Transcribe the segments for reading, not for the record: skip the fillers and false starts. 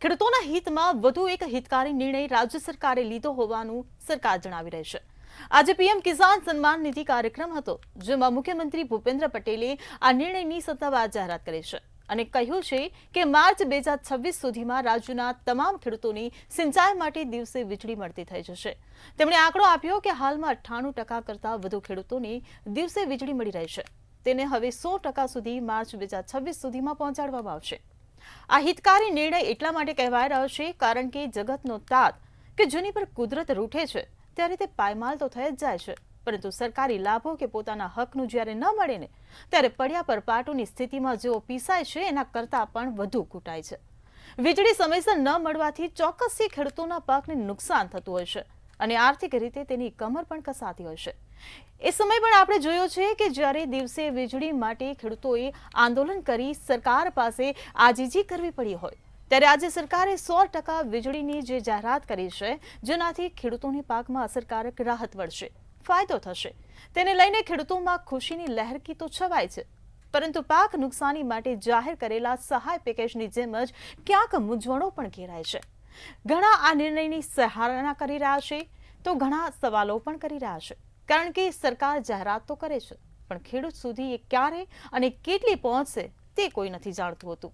ખેડૂતોના હિતમાં વધુ એક હિતકારી નિર્ણય રાજ્ય સરકારે લીધો હોવાનું સરકાર જણાવી રહી છે। આજે પીએમ કિસાન સન્માન નિધિ કાર્યક્રમ હતો, જેમાં મુખ્યમંત્રી ભૂપેન્દ્ર પટેલે આ નિર્ણયની સત્તાવાર જાહેરાત કરી છે અને કહ્યું છે કે માર્ચ 2026 સુધીમાં રાજ્યના તમામ ખેડૂતોને સિંચાઈ માટે દિવસે વીજળી મળતી થઈ જશે। તેમણે આંકડો આપ્યો કે હાલમાં 98% કરતાં વધુ ખેડૂતોને દિવસે વીજળી મળી રહી છે, તેને હવે 100% સુધી માર્ચ 2026 સુધીમાં પહોંચાડવામાં આવશે। આ હિતકારી નિર્ણય એટલા માટે કહેવાય રહ્યો છે કારણ કે જગતનો તાત કે જેની પર કુદરત રૂઠે છે ત્યારે તે પાયમાલ તો થઈ જ જાય છે, પરંતુ સરકારી લાભો કે પોતાના હકનું જ્યારે ન મળે ને ત્યારે પડ્યા પર પાટોની સ્થિતિમાં જેઓ પીસાય છે એના કરતાં પણ વધુ કૂટાય છે। વીજળી સમયસર ન મળવાથી ચોક્કસથી ખેડૂતોના પાકને નુકસાન થતું હોય છે અને આર્થિક રીતે તેની કમર પણ કસાતી હોય છે। એ સમય પણ આપણે જોયો છે કે જ્યારે દિવસે વીજળી માટે ખેડૂતોએ આંદોલન કરી સરકાર પાસે આજીજી કરવી પડી હોય, ત્યારે આજે સરકારે 100% વીજળીની જે જાહેરાત કરી છે, જેનાથી ખેડૂતોની પાકમાં અસરકારક રાહત મળશે, ફાયદો થશે। તેને લઈને ખેડૂતોમાં ખુશીની લહેરકી તો છવાય છે, પરંતુ પાક નુકસાની માટે જાહેર કરેલા સહાય પેકેજની જેમ જ ક્યાંક મૂંઝવણો પણ ઘેરાય છે। ઘણા આ નિર્ણયની સરાહના કરી રહ્યા છે તો ઘણા સવાલો પણ કરી રહ્યા છે, કારણ કે સરકાર જાહેરાત તો કરે છે, પણ ખેડૂત સુધી એ ક્યારે અને કેટલી પહોંચશે તે કોઈ નથી જાણતું હોતું।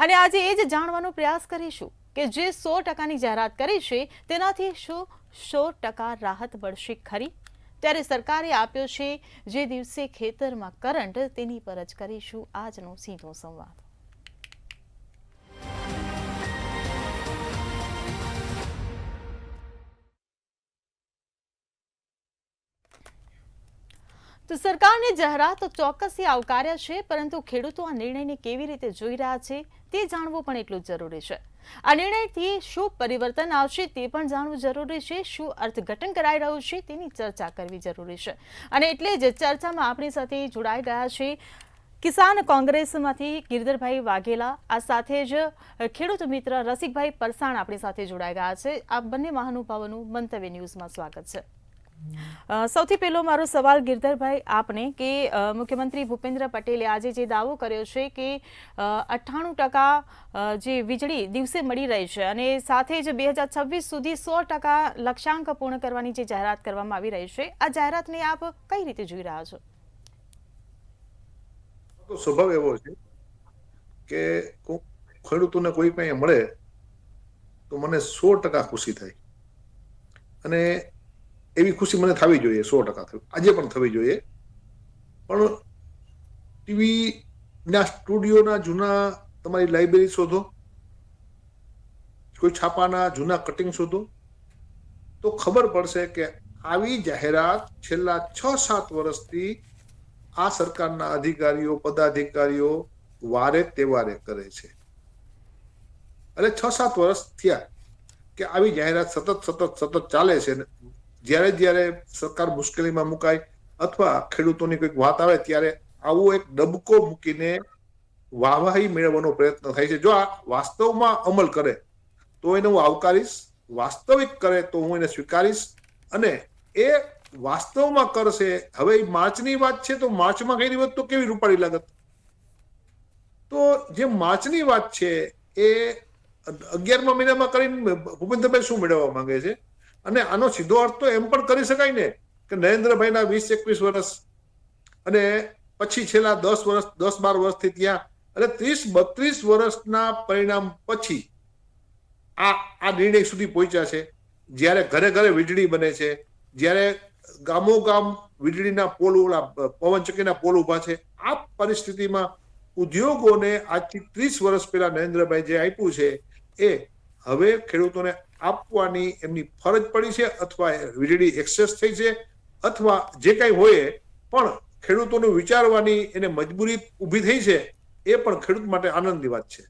અને આજે એ જ જાણવાનો પ્રયાસ કરીશું કે જે 100%ની જાહેરાત કરી છે તેનાથી શું 100% રાહત મળશે ખરી? ત્યારે સરકારે આપ્યો છે જે દિવસે ખેતરમાં કરંટ, તેની પર જ કરીશું આજનો સીધો સંવાદ। તો સરકારની જાહેરાત તો ચોક્કસથી આવકાર્ય છે, પરંતુ ખેડૂતો આ નિર્ણયને કેવી રીતે જોઈ રહ્યા છે તે જાણવું પણ એટલું જ જરૂરી છે। આ નિર્ણયથી શું પરિવર્તન આવશે તે પણ જાણવું જરૂરી છે, શું અર્થઘટન કરાઈ રહ્યું છે તેની ચર્ચા કરવી જરૂરી છે। અને એટલે જ ચર્ચામાં આપણી સાથે જોડાઈ ગયા છે કિસાન કોંગ્રેસમાંથી ગિરધરભાઈ વાઘેલા, આ સાથે જ ખેડૂત મિત્ર રસિકભાઈ પરસાણ આપણી સાથે જોડાઈ ગયા છે। આ બંને મહાનુભાવોનું મંતવ્ય ન્યૂઝમાં સ્વાગત છે। સૌથી પહેલો મારો સવાલ ગિરધરભાઈ આપને કે મુખ્યમંત્રી ભૂપેન્દ્ર પટેલે આજે જે દાવો કર્યો છે કે 98% જે વીજળી દિવસે મળી રહી છે અને સાથે જ 2026 સુધી 100% લક્ષ્યાંક પૂર્ણ કરવાની જે જાહેરાત કરવામાં આવી રહી છે, આ જાહેરાતને આપ કઈ રીતે જોઈ રહ્યા છો? તો સ્વભાવ એવો છે કે ખેડૂતોને કોઈ કંઈ મળે તો મને 100% ખુશી થાય, અને એવી ખુશી મને થવી જોઈએ, 100% આજે પણ થવી જોઈએ। પણ ટીવી ના સ્ટુડિયોના જૂના તમારી લાઇબ્રેરી શોધો, કોઈ છાપાના જૂના કટિંગ શોધો તો ખબર પડશે કે આવી જાહેરાત છેલ્લા 6-7 વર્ષથી આ સરકારના અધિકારીઓ, પદાધિકારીઓ વારે તહેવારે કરે છે। એટલે 6-7 વર્ષ થયા કે આવી જાહેરાત સતત ચાલે છે। જ્યારે સરકાર મુશ્કેલીમાં મુકાય અથવા ખેડૂતોની કોઈક વાત આવે ત્યારે આવો એક ડબકો મૂકીને વાહવાહી મેળવવાનો પ્રયત્ન થાય છે। જો આ વાસ્તવમાં અમલ કરે તો એને હું આવકારીશ, વાસ્તવિક કરે તો હું એને સ્વીકારીશ, અને એ વાસ્તવમાં કરશે। હવે માર્ચની વાત છે તો માર્ચમાં કરી હોત તો કેવી રૂપાળી લાગત? તો જે માર્ચની વાત છે એ 11મા મહિનામાં કરીને ભૂપેન્દ્રભાઈ શું મેળવવા માંગે છે? અને આનો સીધો અર્થ તો એમ પણ કરી શકાય ને કે નરેન્દ્રભાઈના 20-21 વર્ષ અને પછી છેલ્લા 10-12 વર્ષથી ત્યાં, એટલે 30-32 વર્ષના પરિણામ પછી આ નિર્ણય સુધી પહોંચ્યા છે। જ્યારે ઘરે ઘરે વીજળી બને છે, જ્યારે ગામોગામ વીજળીના પોલ, પવનચક્કીના પોલ ઉભા છે, આ પરિસ્થિતિમાં ઉદ્યોગોને આજથી 30 વર્ષ પહેલા નરેન્દ્રભાઈ જે આપ્યું છે એ હવે ખેડૂતોને આપવાની એમની ફરજ પડી છે, અથવા વીજળી એક્સેસ થઈ છે, અથવા જે કંઈ હોય પણ ખેડૂતોનું વિચારવાની એને મજબૂરી ઊભી થઈ છે। એ પણ ખેડૂત માટે આનંદની વાત છે।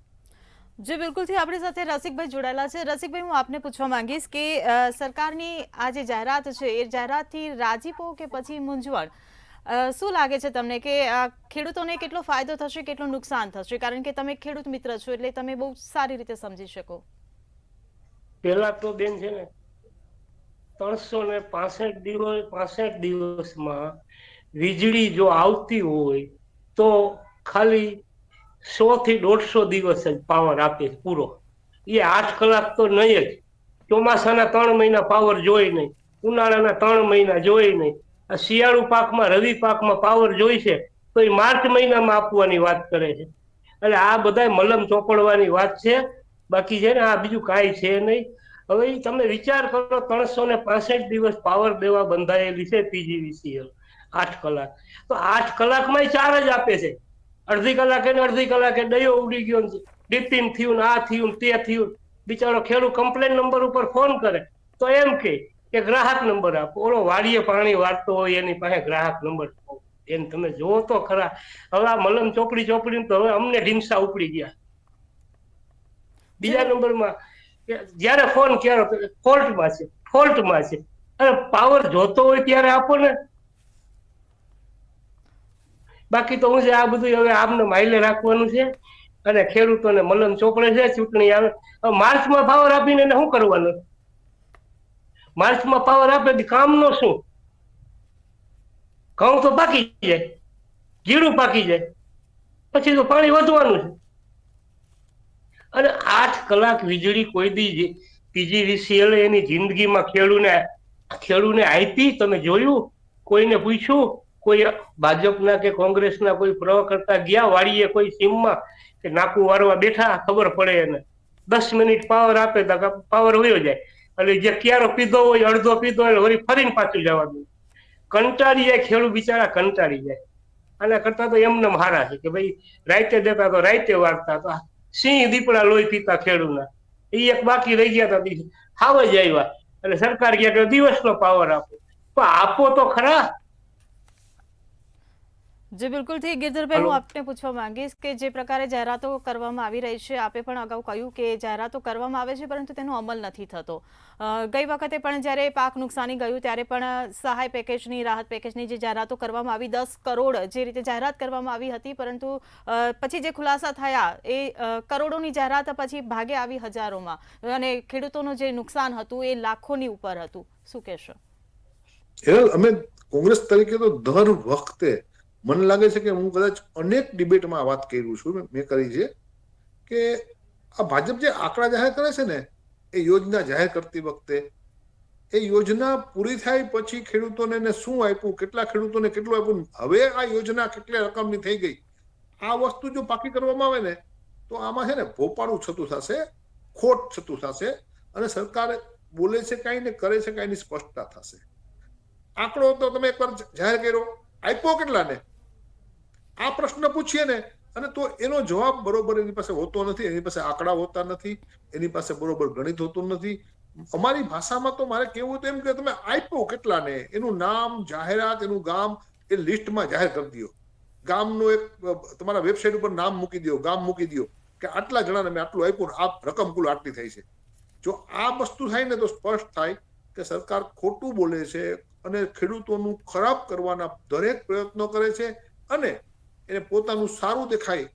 જી બિલકુલથી આપણી સાથે રસિકભાઈ જોડાયેલા છે। રસિકભાઈ, હું આપને પૂછવા માંગીશ કે સરકારની આ જે જાહેરાત છે એ જાહેરાતથી રાજીપો કે પછી મૂંઝવણ શું લાગે છે તમને કે ખેડૂતોને કેટલો ફાયદો થશે, કેટલું નુકસાન થશે? કારણ કે તમે ખેડૂત મિત્ર છો એટલે તમે બહુ સારી રીતે સમજી શકો। પેલા તો બેન છે ને 365 દિવસમાં વીજળી જો આવતી હોય તો ખાલી 100 થી 150 દિવસ જ પાવર આપે પૂરો, એ 8 કલાક તો નહીં જ. ચોમાસાના 3 મહિના પાવર જોઈ નહીં, ઉનાળાના 3 મહિના જોઈ નહીં. આ શિયાળુ પાકમાં, રવિ પાકમાં પાવર જોઈ છે તો એ માર્ચ મહિનામાં આપવાની વાત કરે છે. એટલે આ બધા મલમ ચોપડવાની વાત છે, બાકી છે ને આ બીજું કાંઈ છે નહીં. હવે તમે વિચાર કરો, 365 દિવસ પાવર દેવા બંધાયેલી છે પીજીવીસીએલ, 8 કલાક. તો 8 કલાકમાં 4 જ આપે છે. અડધી કલાકે ને અડધી કલાકે ડયો ઉડી ગયો, ડીપિંગ થયું, આ થયું, તે થયું. બિચારો ખેડૂત કમ્પ્લેન નંબર ઉપર ફોન કરે તો એમ કે ગ્રાહક નંબર આપો. ઓલો વાડીએ પાણી વાળતો હોય એની પાસે ગ્રાહક નંબર આપો. એને તમે જોવો તો ખરા. હવે આ મલમ ચોપડી તો હવે અમને ઢીમસા ઉપડી ગયા. બીજા નંબરમાં જયારે ફોન કર્યો ફોલ્ટમાં છે. અરે પાવર જોતો હોય ત્યારે આપો ને. બાકી તો હું છે આ બધું હવે આમને માઇલે રાખવાનું છે અને ખેડૂતોને મલમ ચોપડે છે. ચૂંટણી આવે, માર્ચમાં પાવર આપીને એને શું કરવાનું? માર્ચમાં પાવર આપે કામનો શું? ઘઉં તો પાકી જાય, જીરું પાકી જાય, પછી તો પાણી વધવાનું છે. અને 8 કલાક વીજળી કોઈ દી પીજીવીસીએલ એની જિંદગીમાં ખેડૂને આપી? તમે જોયું? કોઈને પૂછ્યું? કોઈ ભાજપના કે કોંગ્રેસના કોઈ પ્રવક્તા ગયા વાડીએ કોઈ સીમમાં કે નાકું વારવા બેઠા? ખબર પડે એને 10 મિનિટ પાવર આપે તો પાવર વયો જાય. એટલે જે ક્યારો પીધો હોય, અડધો પીધો હોય, વળી ફરીને પાછું જવાનું. કંટાળી જાય ખેડૂત, બિચારા કંટાળી જાય. આના કરતા તો એમને હારા છે કે ભાઈ રાતે દેતા તો રાતે વાળતા. તો સિંહ દીપડા લોહી પીતા ખેડૂતના. એ એક બાકી રહી ગયા હતા, હાવ જ આવ્યા. એટલે સરકાર કહે કે દિવસનો પાવર આપો. તો આપો તો ખરા. જી બિલકુલથી ગિરધરભાઈ, હું આપને પૂછવા માંગીશ કે જે પ્રકારે જાહેરાતો કરવામાં આવી રહી છે, આપે પણ અગાઉ કહ્યું કે જાહેરાતો કરવામાં આવે છે પરંતુ તેનો અમલ નથી થતો. ગઈ વખતે પણ જ્યારે પાક નુકસાની ગયું ત્યારે પણ સહાય પેકેજની, રાહત પેકેજની જે જાહેરાતો કરવામાં આવી, 10 કરોડ જે રીતે જાહેરાત કરવામાં આવી હતી, પરંતુ પછી જે ખુલાસા થયા એ કરોડોની જાહેરાત પછી ભાગે આવી હજારોમાં, અને ખેડૂતોનું જે નુકસાન હતું એ લાખોની ઉપર હતું. શું કહેશો? અમે કોંગ્રેસ તરીકે તો દર વખતે મને લાગે છે કે હું કદાચ અનેક ડિબેટમાં વાત કર્યું છું, મેં કરી છે કે આ ભાજપ જે આંકડા જાહેર કરે છે ને, એ યોજના જાહેર કરતી વખતે એ યોજના પૂરી થાય પછી ખેડૂતોને શું આપ્યું, કેટલા ખેડૂતોને કેટલું આપ્યું, હવે આ યોજના કેટલી રકમની થઈ ગઈ, આ વસ્તુ જો પાકી કરવામાં આવે ને તો આમાં છે ને ભોપાળું છતું થશે, ખોટ છતું થશે, અને સરકાર બોલે છે કાંઈ ને કરે છે કાંઈની સ્પષ્ટતા થશે. આંકડો તો તમે એકવાર જાહેર કર્યો, આપ્યો કેટલાને, આ પ્રશ્ન પૂછીએ ને, અને તો એનો જવાબ બરોબર એની પાસે હોતો નથી, એની પાસે આંકડા હોતા નથી, એની પાસે બરોબર ગણિત હોતું નથી. અમારી ભાષામાં તો મારે કેવું તો એમ કે તમે આપ્યો કેટલાને, એનું નામ, જાહેરાત, એનું ગામ એ લિસ્ટમાં જાહેર કરી દો. ગામનું એક તમારા વેબસાઇટ ઉપર નામ મૂકી દો, ગામ મૂકી દો કે આટલા જણાને મેં આટલું આપ્યું, આ રકમ કુલ આટલી થઈ છે. જો આ વસ્તુ થાય ને તો સ્પષ્ટ થાય કે સરકાર ખોટું બોલે છે અને ખેડૂતોનું ખરાબ કરવાના દરેક પ્રયત્નો કરે છે, અને એને પોતાનું સારું દેખાય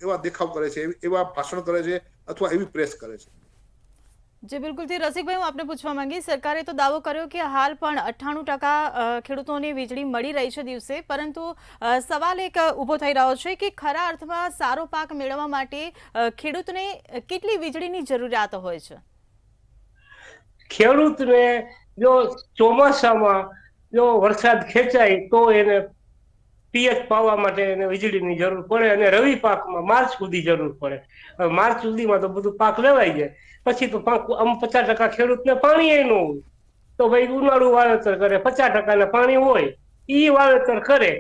એવા દેખાવ કરે છે, એવા ભાષણ કરે છે, અથવા એવી પ્રેસ કરે છે. જી બિલકુલથી રસિકભાઈ, હું આપને પૂછવા માંગી, સરકારે તો દાવો કર્યો કે હાલ પણ 98% ખેડૂતોને વીજળી મળી રહી છે દિવસે, પરંતુ સવાલ એક ઊભો થઈ રહ્યો છે કે ખરા અર્થમાં સારો પાક મેળવવા માટે ખેડૂતને કેટલી વીજળીની જરૂરિયાત હોય છે? ખેડૂતને જો ચોમાસામાં જો વરસાદ ખેંચાય તો એને પિયત પાવા માટે એને વીજળીની જરૂર પડે, અને રવિ પાકમાં માર્ચ સુધી જરૂર પડે. માર્ચ સુધીમાં તો બધું પાક લેવાઈ જાય, પછી તો 50% ખેડૂતને પાણી ન હોય, તો ભાઈ ઉનાળુ વાવેતર કરે. 50% પાણી હોય એ વાવેતર કરે.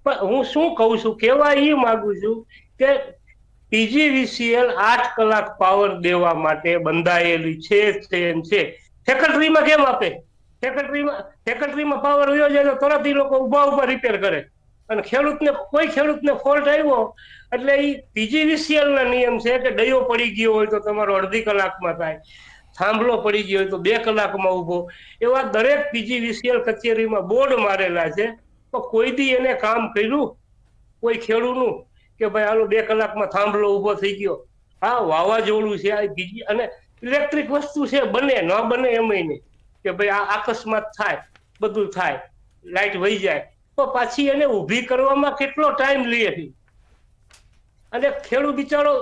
પણ હું શું કહું છું, કેવા એ માંગુ છું કે પીજીવીસીએલ 8 કલાક પાવર દેવા માટે બંધાયેલી છે. ફેક્ટરીમાં કેમ આપે? ફેક્ટરીમાં પાવર વયો જાય તો તરત એ લોકો ઉભા રિપેર કરે, અને કોઈ ખેડૂતને ફોલ્ટ આવ્યો એટલે એ પીજીવીસીએલ ના નિયમ છે કે ડયો પડી ગયો હોય તો તમારો અડધી કલાકમાં થાય, થાંભલો પડી ગયો હોય તો 2 કલાકમાં ઉભો. એવા દરેક પીજીવીસીએલ કચેરીમાં બોર્ડ મારેલા છે. તો કોઈ દી એને કામ કર્યું કોઈ ખેડૂતનું કે ભાઈ હાલો 2 કલાકમાં થાંભલો ઉભો થઈ ગયો? હા, વાવાઝોડું છે આ અને ઇલેક્ટ્રિક વસ્તુ છે, બને ન બને એમય નહીં કે ભાઈ આ અકસ્માત થાય, બધું થાય, લાઈટ વહી જાય, તો પાછી એને ઊભી કરવામાં કેટલો ટાઈમ લે છે. અને ખેડૂત બિચારો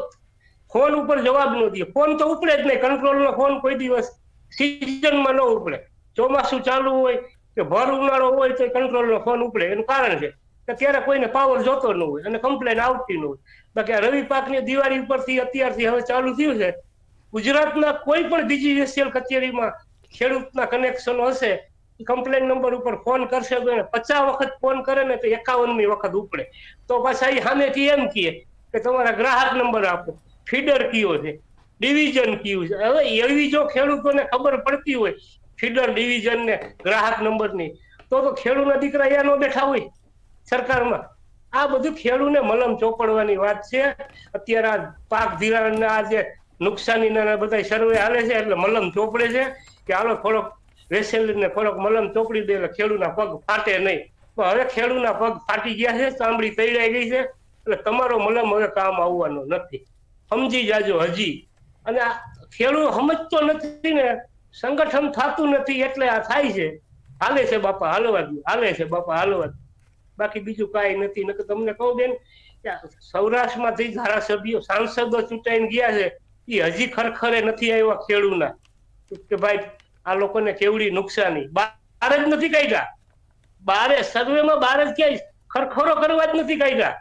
ફોન ઉપર જવાબ ન દે. ફોન તો ઉપડે જ નહીં. કંટ્રોલનો ફોન કોઈ દિવસ સિઝનમાં ન ઉપડે. ચોમાસું ચાલુ હોય કે ભર ઉનાળો હોય તો કંટ્રોલનો ફોન ઉપડે. એનું કારણ છે કે ત્યારે કોઈને પાવર જોતો ન હોય અને કમ્પ્લેન આવતી ન હોય. બાકી આ રવિ પાકની દિવાળી ઉપરથી અત્યારથી હવે ચાલુ થયું છે. ગુજરાતના કોઈ પણ BGVCL કચેરીમાં ખેડૂતના કનેક્શનો હશે, કમ્પ્લેન નંબર ઉપર ફોન કરશે તો એને 50 વખત ફોન કરે ને તો 51મી વખત ઉપડે. તો પાછા એ સામેથી એમ કહે કે તમારા ગ્રાહક નંબર આપો, ફીડર કયો છે, ડિવિઝન કયું છે. હવે એવી જો ખેડૂતોને ખબર પડતી હોય ફીડર, ડિવિઝન ને ગ્રાહક નંબરની, તો ખેડૂતના દીકરા અહીંયા ન બેઠા હોય સરકારમાં. આ બધું ખેડૂતને મલમ ચોપડવાની વાત છે. અત્યારે આ પાક ધિરાણના આ જે નુકસાનીના બધા સર્વે હાલે છે એટલે મલમ ચોપડે છે કે હાલો થોડોક વેસેલીને થોડોક મલમ ચોપડી દે એટલે ખેડૂતના પગ ફાટે નહીં. તો હવે ખેડૂતના પગ ફાટી ગયા છે, ચામડી તૈરાઈ ગઈ છે, એટલે તમારો મલમ હવે કામ આવવાનો નથી. સમજી જાજો હજી. અને આ ખેડૂત સમજતો નથી ને, સંગઠન થતું નથી એટલે આ થાય છે. હાલે છે બાપા હાલવા દો, હાલે છે બાપા હાલવા દો, બાકી બીજું કાંઈ નથી. નકર તમને કહું બેન કે સૌરાષ્ટ્રમાંથી ધારાસભ્યો, સાંસદો ચૂંટાઈને ગયા છે, એ હજી ખરખરે નથી આવ્યા ખેડૂતના કે ભાઈ આ લોકોને કેવડી નુકસાની. બહાર જ નથી કાઢ્યા, બારે સર્વેમાં બહાર જ ક્યાંય ખરખરો કરવા જ નથી કાઢ્યા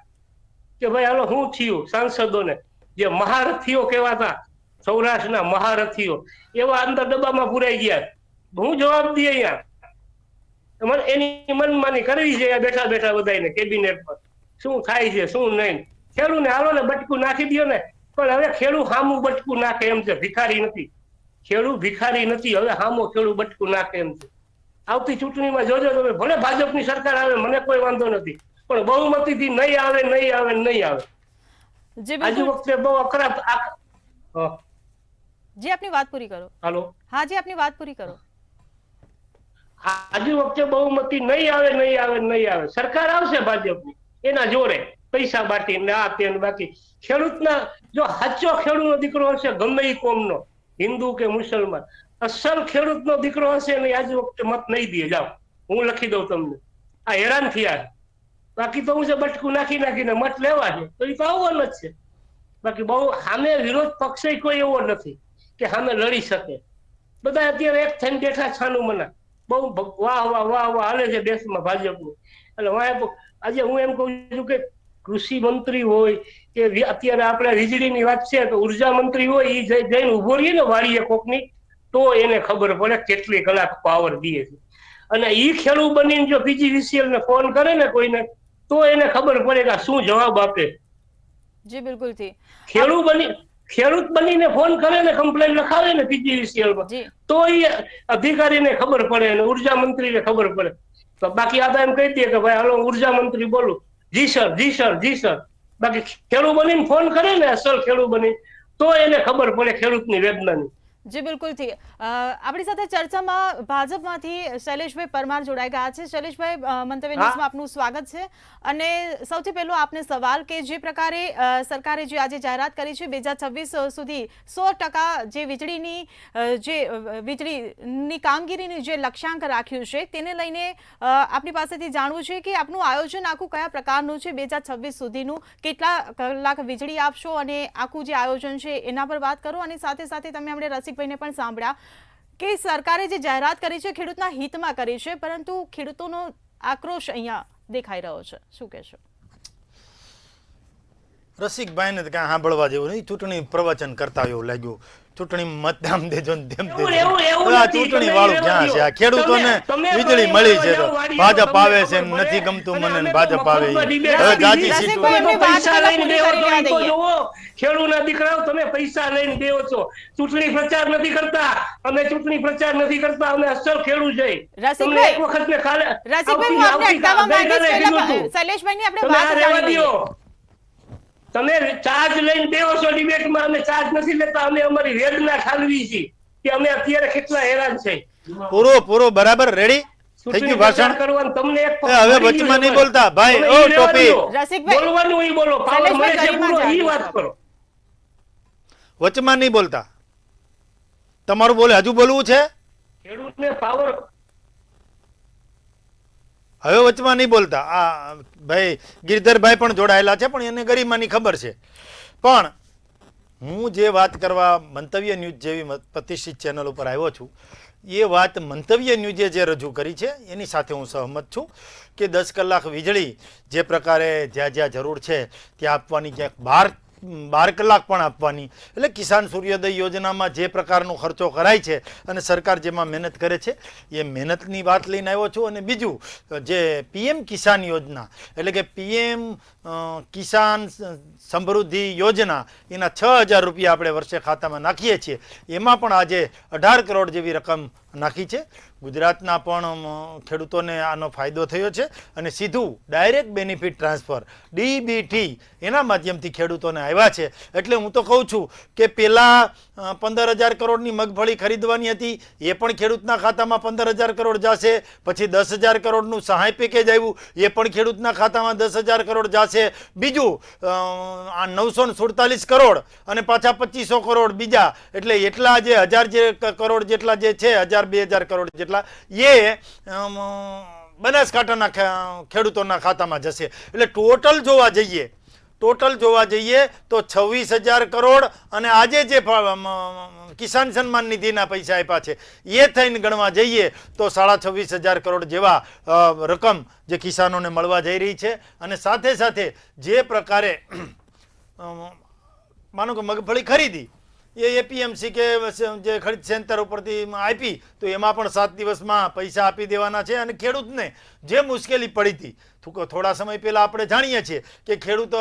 કે ભાઈ હાલો શું થયું. સાંસદોને જે મહારથીઓ કહેવાતા, સૌરાષ્ટ્રના મહારથીઓ, એવા અંદર ડબ્બામાં પુરાઈ ગયા. હું જવાબ દઈએ અહીંયા એની મનમાની કરવી છે બેઠા બેઠા બધાને કેબિનેટ પર. શું થાય છે શું નહીં. ખેડૂતને હાલો ને બટકું નાખી દો ને, પણ હવે ખેડૂત હામું બટકું નાખે એમ છે. ભિખારી નથી ખેડૂત, ભિખારી નથી. હવે હામો ખેડૂત બટકું નાખે એમ છે. આવતી ચૂંટણીમાં જોજો તમે, ભલે ભાજપની સરકાર આવે મને કોઈ વાંધો નથી, પણ બહુમતીથી નહીં આવે, નહીં આવે, નહીં આવે. આજુ વખતે બહુ અકરા. જી આપની વાત પૂરી કરો. હાલો, હા જી આપની વાત પૂરી કરો. આજુ વખતે બહુમતી નહીં આવે, નહીં આવે, નહીં આવે. સરકાર આવશે ભાજપની, એના જોડે પૈસા બાટીને આ તે. બાકી ખેડૂતના જો સાચો ખેડૂતનો દીકરો હશે, ગમે એ કોમનો, હિન્દુ કે મુસલમાન, અસલ ખેડૂતનો દીકરો હશે ને આજુ વખતે મત નહીં દે. જાઓ હું લખી દઉં તમને. આ હેરાન થયા. બાકી તો હું છે બટકું નાખી નાખીને મત લેવા છે, તો એ તો આવવાનો જ છે. બાકી બહુ સામે વિરોધ પક્ષ કોઈ એવો નથી કે સામે લડી શકે. બધા અત્યારે એક થઈને બેઠા છાનું મના. બહુ વાહ વાહ વાહ વાહ હાલે છે દેશમાં ભાજપનું. એટલે આજે હું એમ કહું છું કે કૃષિ મંત્રી હોય કે અત્યારે આપણે વીજળીની વાત છે તો ઉર્જા મંત્રી હોય, એ જઈને ઉભો રહીએ ને વાળીએ કોકની, તો એને ખબર પડે કેટલી કલાક પાવર દે છે. અને ઈ ખેડૂત બનીને જો BGVCL ને ફોન કરે ને કોઈને, તો એને ખબર પડે કે શું જવાબ આપે. જી બિલકુલ થી. ખેડૂત બનીને ફોન કરે ને, કમ્પ્લેન લખાવે ને BGVCL માં, તો એ અધિકારીને ખબર પડે અને ઉર્જા મંત્રીને ખબર પડે. તો બાકી આ તો એમ કહી દે કે ભાઈ હાલો ઉર્જા મંત્રી બોલું, જી સર, જી સર, જી સર. બાકી ખેડૂત બનીને ફોન કરે ને, અસલ ખેડૂત બની, તો એને ખબર પડે ખેડૂતની વેદનાની. જી બિલકુલ થી. આપણી સાથે ચર્ચામાં ભાજપમાંથી શૈલેષભાઈ પરમાર જોડાઈ ગયા છે. શૈલેષભાઈ, મંતવ્ય ન્યૂઝમાં આપનું સ્વાગત છે. અને સૌથી પહેલો આપને સવાલ કે જે પ્રકારે સરકારે જે આજે જાહેરાત કરી છે 2026 સુધી 100% જે વીજળીની કામગીરીની જે લક્ષ્યાંક રાખ્યું છે, તેને લઈને આપની પાસેથી જાણવું છે કે આપનું આયોજન આખું કયા પ્રકારનું છે 2026 સુધીનું, કેટલા કલાક વીજળી આપશો અને આખું જે આયોજન છે એના પર વાત કરો. અને સાથે સાથે તમે આપણે રસિકભાઈને પણ સાંભળ્યા કે સરકારે જે જાહેરાત કરી છે ખેડૂતના હિતમાં કરી છે, પરંતુ ખેડૂતોનો આક્રોશ અહીંયા દેખાઈ રહ્યો છે. શું કહેશો? રસિકભાઈને તો કાંઈ સાંભળવા જેવું નહીં. ચૂંટણી પ્રવચન કરતા એવું લાગ્યું. ચૂંટણી મતદાન દેજો ને તેમ દેજો. આ ચૂંટણી વાળું ક્યાં છે? આ ખેડૂતોને વીજળી મળી છે તો ભાજપ આવે છે, નથી ગમતું મને ભાજપ આવે. હવે જાજી સીટો ખેડૂતના દીકરાઓ તમે પૈસા લઈને દેવો છો. ચૂંટણી પ્રચાર નથી કરતા, અમે ચૂંટણી પ્રચાર નથી કરતા, અમે અસલ ખેડૂત છે. તમને એક વખત ને ખાલે તમે ચાર્જ લઈને દેવો છો ડિબેટમાં, અમે ચાર્જ નથી લેતા. અમે અમારી વેદના ઠાલવી છે કે અમે અત્યારે કેટલા હેરાન છે. પૂરો બરાબર રેડી થઈ ગયું ભાષણ કરવાનું. તમને હવે વચમાં નહીં બોલતા ભાઈ. ઓ ટોપી બોલવાનું ઈ બોલો, પાવર મળે છે પૂરો ઈ વાત કરો. વચમાં નહીં બોલતા. તમારું બોલે હજુ બોલવું છે? ખેડૂતને પાવર હવે વચમાં નહીં બોલતા. આ ભાઈ ગિરધરભાઈ પણ જોડાયેલા છે, પણ એને ગરિમાની ખબર છે. પણ હું જે વાત કરવા મંતવ્ય ન્યૂઝ જેવી પ્રતિષ્ઠિત ચેનલ ઉપર આવ્યો છું, એ વાત મંતવ્ય ન્યૂઝે જે રજૂ કરી છે એની સાથે હું સહમત છું કે 10 કલાક વીજળી જે પ્રકારે જ્યાં જ્યાં જરૂર છે ત્યાં આપવાની, ક્યાંક 12 કલાક પણ આપવાની, એટલે કિસાન સૂર્યોદય યોજનામાં જે પ્રકારનો ખર્ચો કરાય છે અને સરકાર જેમાં મહેનત કરે છે એ મહેનતની વાત લઈને આવ્યો છું. અને બીજું જે PM કિસાન યોજના એટલે કે PM કિસાન સમૃદ્ધિ યોજના, એના 6,000 રૂપિયા આપણે વર્ષે ખાતામાં નાખીએ છીએ, એમાં પણ આજે 18 કરોડ જેવી રકમ નાખી છે. ગુજરાતના પણ ખેડૂતોને આનો ફાયદો થયો છે અને સીધું ડાયરેક્ટ બેનિફિટ ટ્રાન્સફર DBT એના માધ્યમથી ખેડૂતોને આવ્યા છે. એટલે હું તો કહું છું કે પહેલાં 15,000 કરોડની મગફળી ખરીદવાની હતી, એ પણ ખેડૂતના ખાતામાં 15,000 કરોડ જશે. પછી 10,000 કરોડનું સહાય પેકેજ આવ્યું, એ પણ ખેડૂતના ખાતામાં 10,000 કરોડ જશે. બીજું આ 947 કરોડ અને પાછા 2500 કરોડ બીજા, એટલે એટલા જે 1000 કરોડ જેટલા જે છે, 1,000-2,000 કરોડ જેટલા એ બનાસકાંઠાના ખેડૂતોના ખાતામાં જશે. એટલે ટોટલ જોવા જઈએ તો 26,000 કરોડ અને આજે જે કિસાન સન્માન નિધિના પૈસા આપ્યા છે એ થઈને ગણવા જઈએ તો 26,500 કરોડ જેવા રકમ જે કિસાનોને મળવા જઈ રહી છે. અને સાથે સાથે જે પ્રકારે માનો કે મગફળી ખરીદી એ APMC કે જે ખરીદ સેન્ટર ઉપરથી આપી તો એમાં પણ 7 દિવસમાં પૈસા આપી દેવાના છે. અને ખેડૂતને જે મુશ્કેલી પડી હતી, થોડા સમય પહેલાં આપણે જાણીએ છીએ કે ખેડૂત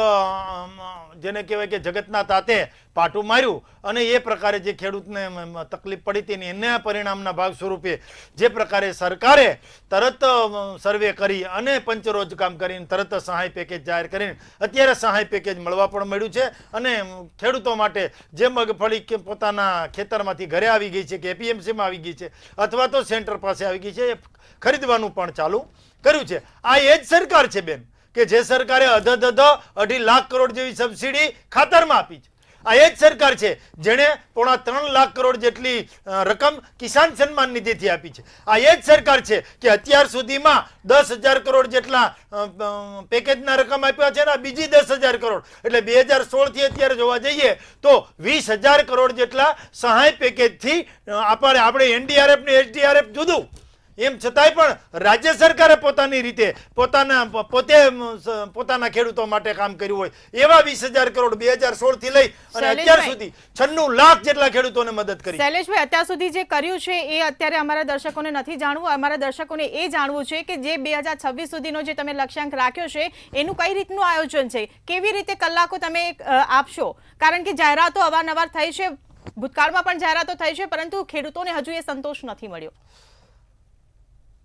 જેને કહેવાય કે જગતના તાતે પાટું માર્યું અને એ પ્રકારે જે ખેડૂતને તકલીફ પડી હતી ને એના પરિણામના ભાગ સ્વરૂપે જે પ્રકારે સરકારે તરત સર્વે કરી અને પંચરોજ કામ કરીને તરત સહાય પેકેજ જાહેર કરીને અત્યારે સહાય પેકેજ મળવા પણ મળ્યું છે. અને ખેડૂતો માટે જે મગફળી કે પોતાના ખેતરમાંથી ઘરે આવી ગઈ છે કે APMCમાં આવી ગઈ છે અથવા તો સેન્ટર પાસે આવી ગઈ છે, એ ખરીદવાનું પણ ચાલુ કર્યું છે. આ એ જ સરકાર છે બેન કે જે સરકારે 2.5 લાખ કરોડ જેવી સબસિડી ખાતરમાં આપી છે. આ એ જ સરકાર છે જેણે 3.25 લાખ કરોડ જેટલી રકમ કિસાન સન્માન નિધિથી આપી છે. આ એ જ સરકાર છે કે અત્યાર સુધીમાં 10,000 કરોડ જેટલા પેકેજના રકમ આપ્યા છે ને બીજી 10,000 કરોડ, એટલે 2016 થી અત્યારે જોવા જઈએ તો 20,000 કરોડ જેટલા સહાય પેકેજથી આપણે NDRF ને SDRF જુદું, એમ છતાંય પણ રાજ્ય સરકારે પોતાની રીતે પોતાના ખેડૂતો માટે કામ કર્યું હોય એવા 20,000 કરોડ 2016 થી લઈ અને અત્યાર સુધી 96 લાખ જેટલા ખેડૂતોને મદદ કરી. શૈલેષભાઈ, અત્યાર સુધી જે કર્યું છે એ અત્યારે અમારા દર્શકોને નથી જાણવું. અમારા દર્શકોને એ જાણવું છે કે જે 2026 સુધીનો જે તમે લક્ષ્યાંક રાખ્યો છે એનું કઈ રીતનું આયોજન છે, કેવી રીતે કલાકો તમે આપશો? કારણ કે જાહેરાતો અવારનવાર થઈ છે, ભૂતકાળમાં પણ જાહેરાતો થઈ છે, પરંતુ ખેડૂતોને હજુ એ સંતોષ નથી મળ્યો.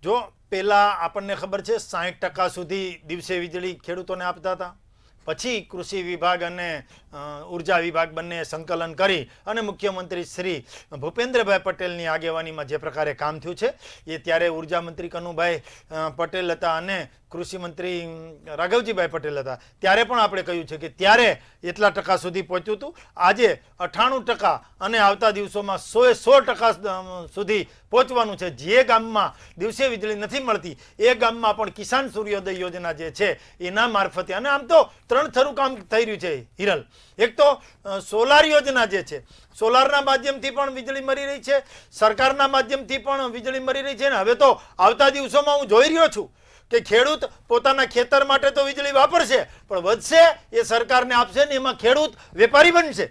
જો પહેલાં આપણને ખબર છે 60% સુધી દિવસે વીજળી ખેડૂતોને આપતા હતા, પછી કૃષિ વિભાગ અને ઉર્જા વિભાગ બંને સંકલન કરી અને મુખ્યમંત્રી શ્રી ભૂપેન્દ્રભાઈ પટેલની આગેવાનીમાં જે પ્રકારે કામ થયું છે એ ત્યારે ઉર્જા મંત્રી કનુભાઈ પટેલ હતા અને કૃષિ મંત્રી રાઘવજીભાઈ પટેલ હતા. ત્યારે પણ આપણે કહ્યું છે કે ત્યારે એટલા ટકા સુધી પહોંચ્યું હતું. આજે 98% અને આવતા દિવસોમાં 100% સુધી પહોંચવાનું છે. જે ગામમાં દિવસે વીજળી નથી મળતી એ ગામમાં પણ કિસાન સૂર્યોદય યોજના જે છે એના મારફતે, અને આમ તો 3 થરું કામ થઈ રહ્યું છે હિરલ. એક તો સોલાર યોજના જે છે, સોલારના માધ્યમથી પણ વીજળી મળી રહી છે, સરકારના માધ્યમથી પણ વીજળી મળી રહી છે. ને હવે તો આવતા દિવસોમાં હું જોઈ રહ્યો છું કે ખેડૂત પોતાના ખેતર માટે તો વીજળી વાપરશે પણ વધશે એ સરકારને આપશે ને એમાં ખેડૂત વેપારી બનશે,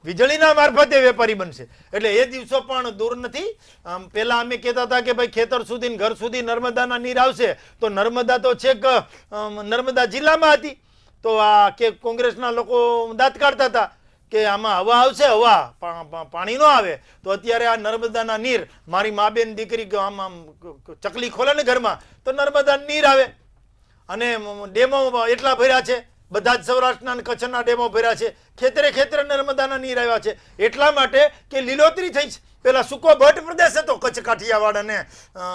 વીજળીના મારફતે વેપારી બનશે. એટલે એ દિવસો પણ દૂર નથી. પહેલા અમે કહેતા હતા કે ભાઈ ખેતર સુધી ઘર સુધી નર્મદાના નીર આવશે, તો નર્મદા તો છેક નર્મદા જિલ્લામાં હતી. તો આ કે કોંગ્રેસના લોકો દાંત કાઢતા હતા કે આમાં હવા આવશે, હવા પાણી ન આવે. તો અત્યારે આ નર્મદાના નીર, મારી મા બેન દીકરી આમ ચકલી ખોલે ને ઘરમાં તો નર્મદા નીર આવે. અને ડેમો એટલા ભર્યા છે, બધા જ સૌરાષ્ટ્રના અને કચ્છના ડેમો ભર્યા છે, ખેતરે ખેતરે નર્મદાના નીર આવ્યા છે. એટલા માટે કે લીલોતરી થઈ છે. પેલા સૂકો ભટ્ટ પ્રદેશ હતો કચ્છ, કાઠિયાવાડ અને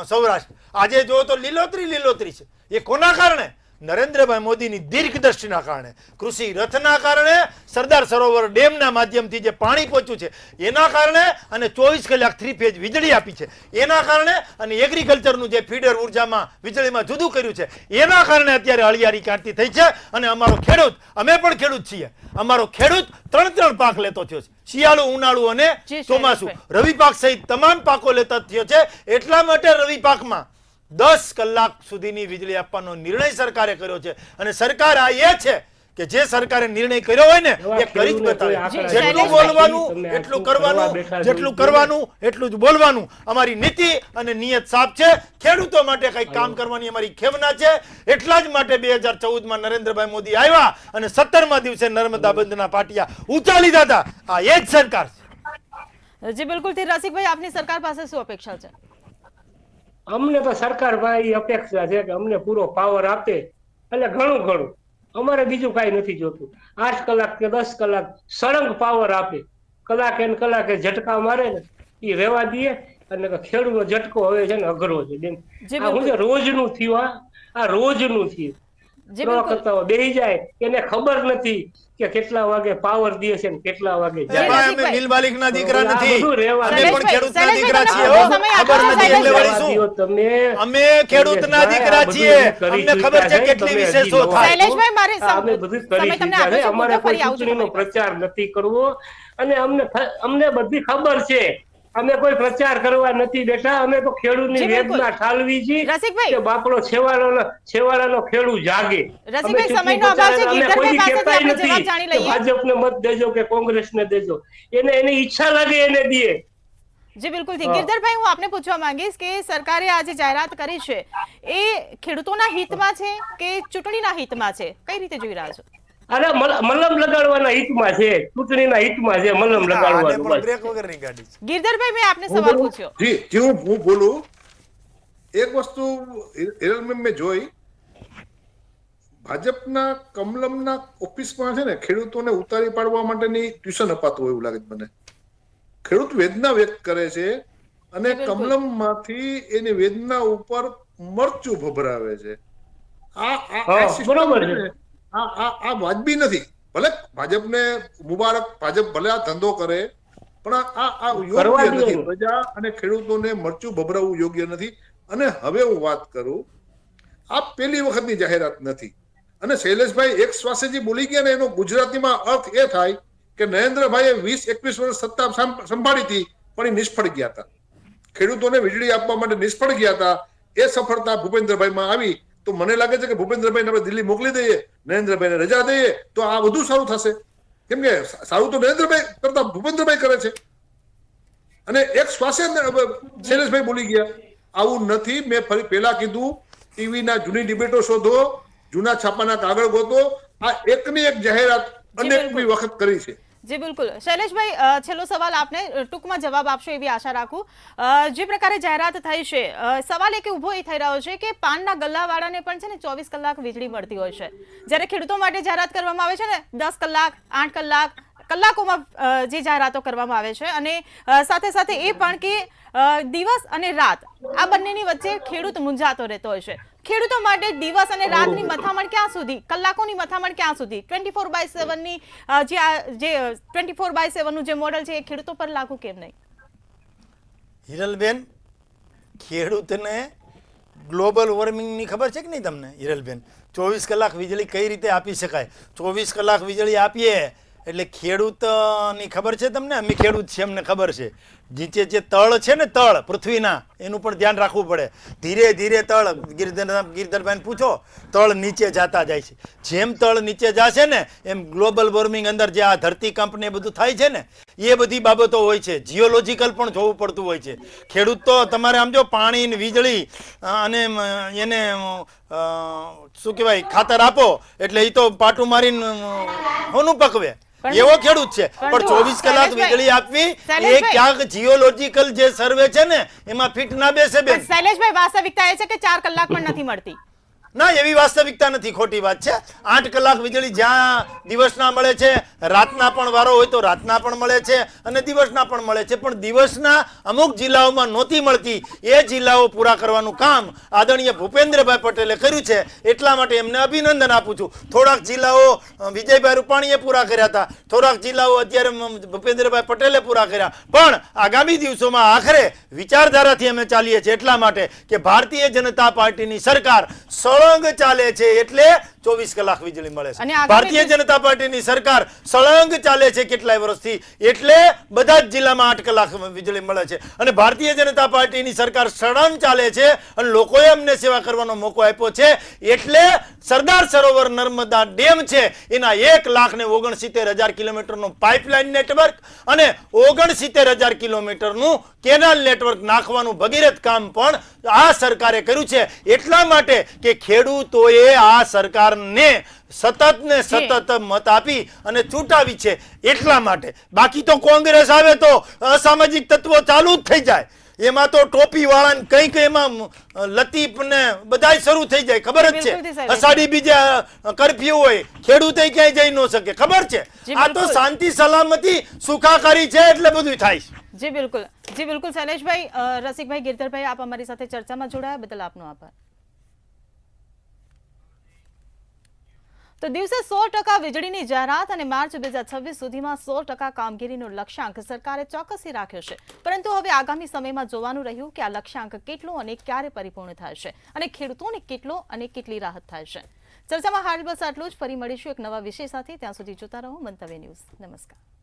સૌરાષ્ટ્ર. આજે જો તો લીલોતરી છે. એ કોના કારણે? નરેન્દ્રભાઈ મોદીની દીર્ઘદ્રષ્ટિના કારણે, કૃષિ રથના કારણે, સરદાર સરોવર ડેમના માધ્યમથી જે પાણી પહોંચ્યું છે એના કારણે, અને 24 કલાક 3 ફેઝ વીજળી આપી છે એના કારણે, અને એગ્રીકલ્ચરનું જે ફીડર ઉર્જામાં વીજળીમાં જુદું કર્યું છે એના કારણે અત્યારે હળિયારી ક્રાંતિ થઈ છે. અને અમારો ખેડૂત, અમે પણ ખેડૂત છીએ, અમારો ખેડૂત 3 પાક લેતો થયો છે, શિયાળુ, ઉનાળુ અને જી, ચોમાસું, શૈલેષભાઈ. રવિ પાક સહિત તમામ પાકો લેતા થયો છે. એટલા માટે રવિ પાકમાં 10 કલાક સુધીની વીજળી આપવાનો નિર્ણય સરકારે કર્યો છે. અને સરકાર આ એ છે કે જે સરકારે નિર્ણય કર્યો હોય ને એ કરી જ બતાવે. જી, જેટલું શૈલેષભાઈ. બોલવાનું એટલું કરવાનું, જેટલું કરવાનું એટલું જ બોલવાનું. અમારી નીતિ અને નિયત સાફ છે. ખેડૂતો માટે કંઈક કામ કરવાની અમારી ખેવના છે. એટલા જ માટે 2014માં નરેન્દ્રભાઈ મોદી આવ્યા અને 17મા દિવસે નર્મદા બંધના પાટિયા ઊંચા લીધા હતા. આ એ જ સરકાર છે. જી બિલકુલ થી રસિકભાઈ, આપની સરકાર પાસે શું અપેક્ષા છે? અમને તો સરકાર ભાઈ અપેક્ષા છે કે અમને પૂરો પાવર આપે એટલે ઘણું અમારે બીજું કાંઈ નથી જોતું. 8 કલાક કે 10 કલાક સળંગ પાવર આપે, કલાકે ઝટકા મારે ને એ રેવા દઈએ. અને ખેડૂતનો ઝટકો હવે છે ને અઘરો છે બેન. જી આ હું છે રોજનું થયું, આ રોજનું થયું. જી બિલકુલ. બેહી જાય એને ખબર નથી કે કેટલા વાગે પાવર દે છે ને કેટલા વાગે જી, જાય. એમાં અમે રસિકભાઈ. મિલ માલિકના દીકરા આ નથી, બધું રહેવા અમે દે. પણ ખેડૂતના શૈલેષભાઈ, દીકરા છીએ. શૈલેષભાઈ, હો. ખબર નથી એટલે વળી રહેવા શું? દ્યો તમે. અમે ખેડૂતના દીકરા છીએ, અમને ખબર છે કેટલી વિશેષો થાય. શૈલેષભાઈ, મારે અમે બધું કરી સમય તમને ચૂક્યા આપું છે. છું, અમારે મુદ્દો કોઈ ફરી આવું છું ચૂંટણીનો તમારી પાસે. પ્રચાર નથી કરવો અને અમને બધી ખબર છે. અમે કોઈ પ્રચાર કરવા નથી બેઠા. અમે તો ખેડૂતની જી, બિલકુલ. વેદના ઠાલવી છે રસિકભાઈ. કે બાપડો છેવાડાનો ખેડૂત જાગે. રસિકભાઈ, અમે સમયનો અભાવ છે. ચૂંટણી ગિરધરભાઈ પ્રચારમાં અમે પાસેથી કોઈ આપણે દી જવાબ જાણી કહેતાય લઈએ. નથી કે ભાજપને મત દેજો કે કોંગ્રેસને દેજો. એની ઈચ્છા લાગે એને દે. જી બિલકુલ થી. હા. ગિરધરભાઈ, હું આપને પૂછવા માંગીશ કે સરકારે આ જે જાહેરાત કરી છે એ ખેડૂતોના હિતમાં છે કે ચૂંટણીના હિતમાં છે? કઈ રીતે જોઈ રહ્યા છો? અરે મલમ લગાડવાના હિતમાં છે, ચૂંટણીના હિતમાં છે મલમ આને લગાડવાનું. પણ બસ. બ્રેક વગરની ગાડી છે. ગિરધરભાઈ, મેં આપને સવાલ પૂછ્યો. જી હું બોલું. એક વસ્તુ હિરલબેન મેં જોઈ, ભાજપના કમલમના ઓફિસમાં છે ને ખેડૂતોને ઉતારી પાડવા માટેની ટ્યુશન અપાતું હોય એવું લાગે છે મને. ખેડૂત વેદના વ્યક્ત કરે છે અને બિલકુલ. કમલમમાંથી એની વેદના ઉપર મરચું ભભરાવે છે. હા, system બરોબર છે છે. ને, આ વાજબી નથી. ભલે ભાજપને મુબારક, ભાજપ ભલે આ ધંધો કરે, પણ આ યોગ્ય કરવા દે નથી. એનું. પ્રજા અને ખેડૂતોને મરચું ભભરાવવું યોગ્ય નથી. અને હવે હું વાત કરું, આ પહેલી વખતની જાહેરાત નથી. અને શૈલેષભાઈ એક શ્વાસે જે બોલી ગયા ને એનો ગુજરાતીમાં અર્થ એ થાય કે નરેન્દ્રભાઈએ 20-21 વર્ષ સત્તા સંભાળી હતી પણ એ નિષ્ફળ ગયા હતા. ખેડૂતોને વીજળી આપવા માટે નિષ્ફળ ગયા હતા. એ સફળતા ભૂપેન્દ્રભાઈમાં આવી તો મને લાગે છે કે ભૂપેન્દ્રભાઈને આપણે દિલ્હી મોકલી દઈએ, નરેન્દ્રભાઈને રજા દઈએ તો આ વધુ સારું થશે. કેમ કે સારું તો નરેન્દ્રભાઈ કરતા ભૂપેન્દ્રભાઈ કરે છે. અને એક શ્વાસે શૈલેષભાઈ બોલી ગયા. આવું નથી. મેં ફરી પહેલા કીધું, ટીવીના જૂની ડિબેટો શોધો, જૂના છાપાના કાગળ ગોતો. આ એકની એક જાહેરાત અનેકમી વખત કરી છે. જી બિલકુલ. શૈલેષભાઈ, છેલ્લો સવાલ આપને ટૂંકમાં જવાબ આપશો એવી આશા રાખું. જે પ્રકારે જાહેરાત થઈ છે, સવાલ એક ઉભો એ થઈ રહ્યો છે કે પાનના ગલ્લાવાળાને પણ છે ને 24 કલાક વીજળી મળતી હોય છે, જ્યારે ખેડૂતો માટે જાહેરાત કરવામાં આવે છે ને 10 કલાક, 8 કલાક, કલાકોમાં જે જાહેરાતો કરવામાં આવે છે. અને સાથે સાથે એ પણ કે દિવસ અને રાત આ બંનેની વચ્ચે ખેડૂત મૂંઝાતો રહેતો હોય છે. ખેડૂતો માટે દિવસ અને રાતની મથામણ ક્યાં સુધી, કલાકોની મથામણ ક્યાં સુધી? 24/7ની જે 24/7 નું જે મોડેલ છે એ ખેડૂતો પર લાગુ કેમ નહીં? હિરલબેન, ખેડૂતને ગ્લોબલ વોર્મિંગની ખબર છે કે નહીં તમને હિરલબેન? 24 કલાક વીજળી કઈ રીતે આપી શકાય? 24 કલાક વીજળી આપીએ એટલે ખેડૂતની ખબર છે તમને? અમે ખેડૂત છીએ, અમને ખબર છે. નીચે જે તળ છે ને, તળ પૃથ્વીના, એનું પણ ધ્યાન રાખવું પડે. ધીરે ધીરે તળ, ગિરધરભાઈને પૂછો, તળ નીચે જતા જાય છે. જેમ તળ નીચે જશે ને એમ ગ્લોબલ વોર્મિંગ અંદર જે આ ધરતીકંપ ને બધું થાય છે ને એ બધી બાબતો હોય છે. જીઓલોજીકલ પણ જોવું પડતું હોય છે. ખેડૂત તો તમારે આમ જો પાણી ને વીજળી અને એને શું કહેવાય ખાતર આપો એટલે એ તો પાટું મારીને હોનું પકવે એવો ખેડૂત છે. પણ 24 કલાક વીજળી આપવી એ ક્યાંક જીઓલોજીકલ જે સર્વે છે ને એમાં ફિટ ના બેસે બેન. શૈલેષભાઈ, વાસ્તવિકતા એ છે કે 4 કલાક પણ નથી મળતી. ના, એવી વાસ્તવિકતા નથી, ખોટી વાત છે. 8 કલાક વીજળી જ્યાં દિવસના મળે છે, રાતના પણ વારો હોય તો રાતના પણ મળે છે અને દિવસના પણ મળે છે, પણ દિવસના અમુક જિલ્લાઓમાં નહોતી મળતી. એ જિલ્લાઓ પૂરા કરવાનું કામ આદરણીય ભૂપેન્દ્રભાઈ પટેલે કર્યું છે, એટલા માટે એમને અભિનંદન આપું છું. થોડાક જિલ્લાઓ વિજયભાઈ રૂપાણીએ પૂરા કર્યા હતા, થોડાક જિલ્લાઓ અત્યારે ભૂપેન્દ્રભાઈ પટેલે પૂરા કર્યા, પણ આગામી દિવસોમાં આખરે વિચારધારાથી અમે ચાલીએ છીએ, એટલા માટે કે ભારતીય જનતા પાર્ટીની સરકાર સળંગ ચાલે છે એટલે 24 કલાક વીજળી મળે છે. ભારતીય જનતા પાર્ટીની સરકાર સળંગ ચાલે છે કેટલાય વર્ષથી, એટલે બધા જ જિલ્લામાં 8 કલાક વીજળી મળે છે. અને ભારતીય જનતા પાર્ટીની સરકાર સળંગ ચાલે છે અને લોકોએ અમને સેવા કરવાનો મોકો આપ્યો છે, એટલે સરદાર સરોવર નર્મદા ડેમ છે એના 1,69,000 કિલોમીટરનું પાઇપલાઇન નેટવર્ક અને 69,000 કિલોમીટરનું કેનાલ નેટવર્ક નાખવાનું ભગીરથ કામ પણ આ સરકારે કર્યું છે. એટલા માટે કે ખેડૂતોએ આ સરકારને સતત મત આપી અને ચૂંટાવી છે, એટલા માટે. બાકી તો કોંગ્રેસ આવે તો અસામાજિક તત્વો ચાલુ જ થઈ જાય, એમાં તો ટોપી વાળા કંઈક એમાં લતીફ ને બધા શરૂ થઈ જાય, ખબર જ છે. અષાઢી બીજા કરફ્યુ હોય, ખેડૂતો ક્યાંય જઈ ન શકે, ખબર છે. આ તો શાંતિ સલામતી સુખાકારી છે એટલે બધું થાય. જી બિલકુલ શૈલેષભાઈ, રસિકભાઈ, ગિરધરભાઈ, આપ અમારી સાથે ચર્ચામાં જોડાયા બદલ આપનો આભાર. તો દિવસે 100% વીજળીની જાહેરાત અને માર્ચ 2026 સુધીમાં 100% કામગીરીનો લક્ષ્યાંક સરકારે ચોક્કસી રાખ્યો છે, પરંતુ હવે આગામી સમયમાં જોવાનું રહ્યું કે આ લક્ષ્યાંક કેટલો અને ક્યારે પરિપૂર્ણ થાય છે અને ખેડૂતોને કેટલો અને કેટલી રાહત થાય છે. ચર્ચામાં હાલ બસ આટલું જ. ફરી મળીશું એક નવા વિષય સાથે. ત્યાં સુધી જોતા રહો મંતવ્ય ન્યૂઝ. નમસ્કાર.